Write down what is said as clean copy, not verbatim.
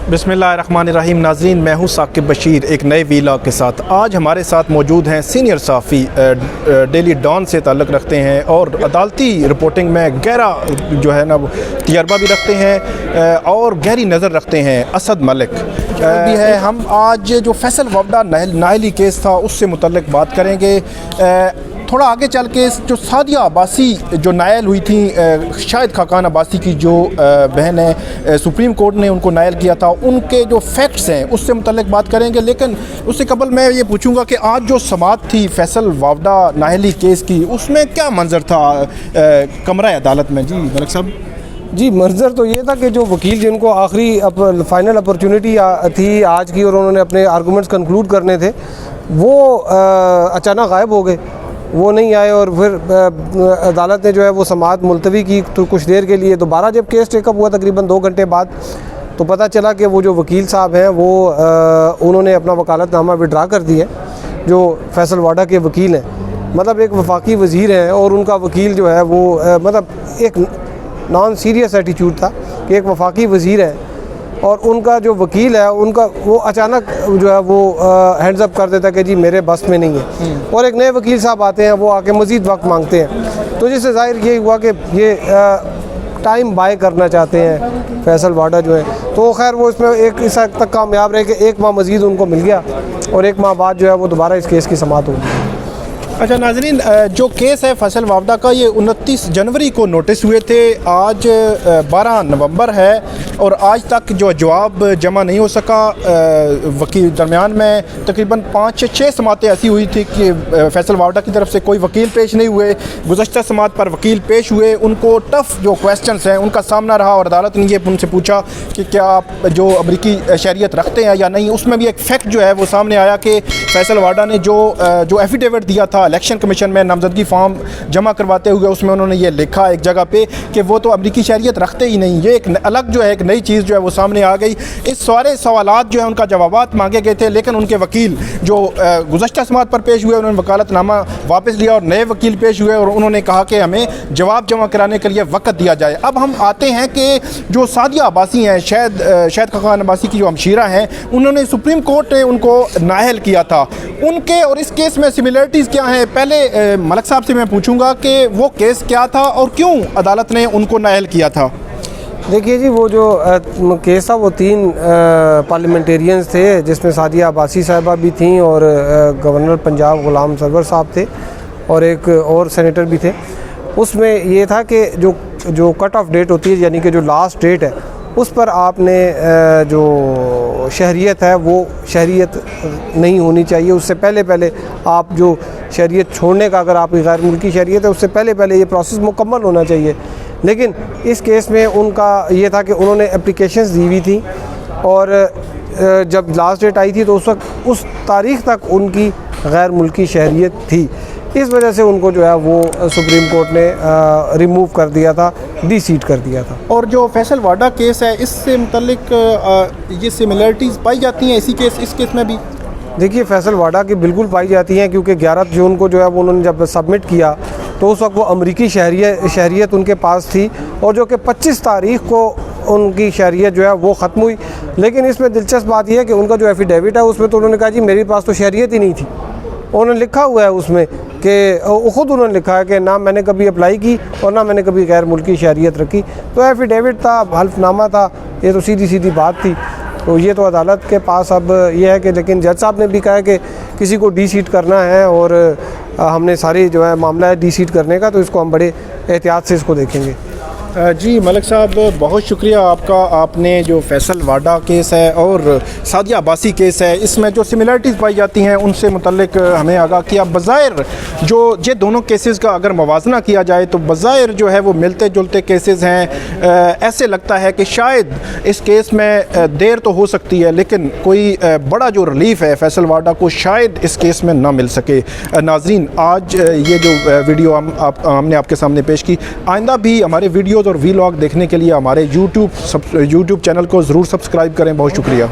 बिस्मिल्लाहिर्रहमानिर्रहीम। नाज़रीन, मैं हूँ साकिब बशीर एक नए वीलॉग के साथ। आज हमारे साथ मौजूद हैं सीनियर सहाफ़ी, डेली डॉन से ताल्लुक़ रखते हैं और अदालती रिपोर्टिंग में गहरा जो है ना वो तजर्बा भी रखते हैं और गहरी नज़र रखते हैं। असद मलिक भी है। हम आज जो फैसल वावडा नाहली केस था उससे मुतल्लिक़ बात करेंगे। थोड़ा आगे चल के जो सादिया अब्बासी जो नायल हुई थी, शाहिद खाकान अब्बासी की जो बहन है, सुप्रीम कोर्ट ने उनको नायल किया था, उनके जो फैक्ट्स हैं उससे मुतल्लिक़ बात करेंगे। लेकिन उससे कबल मैं ये पूछूंगा कि आज जो समाअत थी फैसल वावडा नाहली केस की, उसमें क्या मंजर था कमरा अदालत में? जी मलिक साहब। जी, मंजर तो ये था कि जो वकील जिनको आखिरी फाइनल अपॉर्चुनिटी थी आज की और उन्होंने अपने आर्गूमेंट्स कंक्लूड करने थे, वो अचानक गायब हो गए, वो नहीं आए। और फिर अदालत ने जो है वो समाअत मुलतवी की तो कुछ देर के लिए। दोबारा जब केस टेकअप हुआ तकरीबन 2 घंटे बाद, तो पता चला कि वो जो वकील साहब हैं वो उन्होंने अपना वकालतनामा विड्रा कर दिया, जो फैसल वाडा के वकील हैं। मतलब एक वफाकी वज़ीर हैं और उनका वकील जो है वो मतलब एक नॉन सीरियस एटीट्यूड था कि एक वफाकी वज़ीर है और उनका जो वकील है उनका वो अचानक जो है वो हैंड्स अप कर देता है कि जी मेरे बस में नहीं है। और एक नए वकील साहब आते हैं, वो आके मज़ीद वक्त मांगते हैं। तो जिससे ज़ाहिर ये हुआ कि ये टाइम बाय करना चाहते हैं फैसल वाडा जो है। तो खैर वो इसमें एक इस हद तक कामयाब रहे कि 1 माह मज़ीद उनको मिल गया और 1 माह बाद जो है वो दोबारा इस केस की समाअत होगी। अच्छा नाज़रीन, जो केस है फैसल वावडा का, ये 29 जनवरी को नोटिस हुए थे। आज 12 नवंबर है और आज तक जो जवाब जमा नहीं हो सका। वकील दरमियान में तकरीबन 5-6 समातें ऐसी हुई थी कि फैसल वावडा की तरफ से कोई वकील पेश नहीं हुए। गुज़श्ता समात पर वकील पेश हुए, उनको टफ़ जो क्वेश्चंस हैं उनका सामना रहा और अदालत ने ये उनसे पूछा कि क्या आप जो अमरीकी शहरियत रखते हैं या नहीं। उसमें भी एक फ़ैक्ट जो है वो सामने आया कि फैसल वाडा ने जो एफिडेविट दिया था इलेक्शन कमीशन में नामजदगी फॉर्म जमा करवाते हुए, उसमें उन्होंने ये लिखा एक जगह पे कि वो तो अमरीकी शहरियत रखते ही नहीं। ये एक अलग जो है एक नई चीज़ जो है वो सामने आ गई। इस सारे सवालात जो है उनका जवाबात मांगे गए थे, लेकिन उनके वकील जो गुज़श्ता समात पर पेश हुए उन्होंने वकालतनामा वापस लिया और नए वकील पेश हुए और उन्होंने कहा कि हमें जवाब जमा कराने के लिए वक्त दिया जाए। अब हम आते हैं कि जो सादिया अब्बासी हैं, शाहिद खाकान अब्बासी की जो हमशीरा हैं, उन्होंने सुप्रीम कोर्ट ने उनको नाअहल किया था। उनके और इस केस में सिमिलरिटीज़ क्या हैं? पहले मलिक साहब से मैं पूछूंगा कि वो केस क्या था और क्यों अदालत ने उनको नाअहल किया था। देखिए जी, वो जो केस था वो 3 पार्लियामेंटेरियंस थे, जिसमें सादिया अब्बासी साहिबा भी थी और गवर्नर पंजाब गुलाम सरवर साहब थे और एक और सेनेटर भी थे। उसमें ये था कि जो कट ऑफ डेट होती है, यानी कि जो लास्ट डेट है, उस पर आपने जो शहरियत है वो शहरियत नहीं होनी चाहिए। उससे पहले आप जो शहरियत छोड़ने का, अगर आपकी गैर मुल्की शहरियत है, उससे पहले ये प्रोसेस मुकम्मल होना चाहिए। लेकिन इस केस में उनका ये था कि उन्होंने एप्लीकेशंस दी हुई थी और जब लास्ट डेट आई थी तो उस वक्त उस तारीख़ तक उनकी गैर मुल्की शहरियत थी। इस वजह से उनको जो है वो सुप्रीम कोर्ट ने रिमूव कर दिया था, डी-सीट कर दिया था। और जो फैसल वाडा केस है, इससे मुतल्लिक ये सिमिलरिटीज़ पाई जाती हैं इस केस में भी? देखिए, फैसल वाडा की बिल्कुल पाई जाती हैं, क्योंकि 11 जून को जो है वो उन्होंने जब सबमिट किया तो उस वक्त वो अमरीकी शहरियत उनके पास थी और जो कि 25 तारीख़ को उनकी शहरियत जो है वो ख़त्म हुई। लेकिन इसमें दिलचस्प बात यह है कि उनका जो एफिडेविट है उसमें तो उन्होंने कहा जी मेरे पास तो शहरियत ही नहीं थी। उन्होंने लिखा हुआ है उसमें कि ख़ुद उन्होंने लिखा है कि ना मैंने कभी अप्लाई की और ना मैंने कभी गैर मुल्की शहरियत रखी। तो एफिडेविट था, हल्फनामा था, ये तो सीधी बात थी। तो ये तो अदालत के पास अब ये है कि, लेकिन जज साहब ने भी कहा है कि किसी को डी-सीट करना है और हमने सारी जो है मामला है डी-सीट करने का, तो इसको हम बड़े एहतियात से इसको देखेंगे। जी मलिक साहब, बहुत शुक्रिया आपका। आपने जो फैसल वाडा केस है और सादिया अब्बासी केस है, इसमें जो सिमिलरिटीज़ पाई जाती हैं उनसे मुतल्लिक हमें आगाह किया। बज़ाहिर जो ये दोनों केसेस का अगर मवाजना किया जाए तो बज़ाहिर जो है वो मिलते जुलते केसेस हैं। ऐसे लगता है कि शायद इस केस में देर तो हो सकती है, लेकिन कोई बड़ा जो रिलीफ़ है फैसल वाडा को शायद इस केस में ना मिल सके। नाज़रीन, आज ये जो वीडियो हमने आपके सामने पेश की, आइंदा भी हमारे वीडियो और वीलॉग देखने के लिए हमारे यूट्यूब चैनल को ज़रूर सब्सक्राइब करें। बहुत शुक्रिया।